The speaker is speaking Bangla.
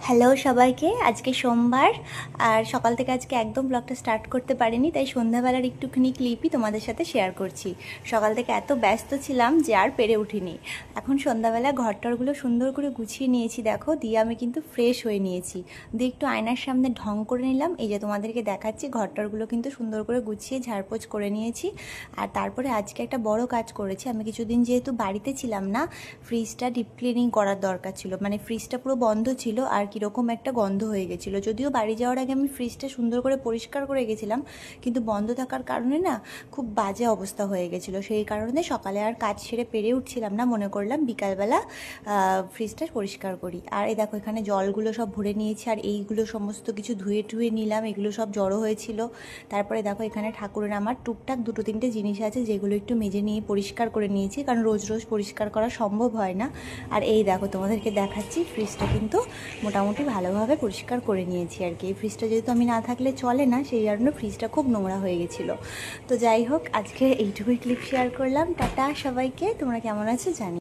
হ্যালো সবাইকে, আজকে সোমবার আর সকাল থেকে আজকে একদম ব্লগটা স্টার্ট করতে পারিনি, তাই সন্ধ্যাবেলার একটুখানি ক্লিপই তোমাদের সাথে শেয়ার করছি। সকাল থেকে এত ব্যস্ত ছিলাম যে আর পেরে উঠিনি। এখন সন্ধ্যাবেলা ঘরটরগুলো সুন্দর করে গুছিয়ে নিয়েছি, দেখো দিয়ে আমি কিন্তু ফ্রেশ হয়ে নিয়েছি। দিয়ে একটু আয়নার সামনে ঢং করে নিলাম, এই যে তোমাদেরকে দেখাচ্ছি। ঘরটরগুলো কিন্তু সুন্দর করে গুছিয়ে ঝাড়পোছ করে নিয়েছি। আর তারপরে আজকে একটা বড় কাজ করেছি। আমি কিছুদিন যেহেতু বাড়িতে ছিলাম না, ফ্রিজটা ডিপ ক্লিনিং করার দরকার ছিল, মানে ফ্রিজটা পুরো বন্ধ ছিল আর কীরকম একটা গন্ধ হয়ে গেছিলো। যদিও বাড়ি যাওয়ার আগে আমি ফ্রিজটা সুন্দর করে পরিষ্কার করে গেছিলাম, কিন্তু বন্ধ থাকার কারণে না খুব বাজে অবস্থা হয়ে গেছিলো। সেই কারণে সকালে আর কাজ সেরে পেরে উঠছিলাম না, মনে করলাম বিকালবেলা ফ্রিজটা পরিষ্কার করি। আর এই দেখো এখানে জলগুলো সব ভরে নিয়েছি, আর এইগুলো সমস্ত কিছু ধুয়ে টুয়ে নিলাম, এগুলো সব জড়ো হয়েছিল। তারপরে দেখো এখানে ঠাকুরের আমার টুকটাক দুটো তিনটে জিনিস আছে যেগুলো একটু মেজে নিয়ে পরিষ্কার করে নিয়েছি, কারণ রোজ রোজ পরিষ্কার করা সম্ভব হয় না। আর এই দেখো তোমাদেরকে দেখাচ্ছি, ফ্রিজটা কিন্তু মোটামুটি ভালোভাবে পরিষ্কার করে নিয়েছি আর কি। এই ফ্রিজটা যেহেতু আমি না থাকলে চলে না, সেই কারণে ফ্রিজটা খুব নোংরা হয়ে গেছিলো। তো যাই হোক, আজকে এইটুকুই ক্লিপ শেয়ার করলাম। টাটা সবাইকে, তোমরা কেমন আছো জানি।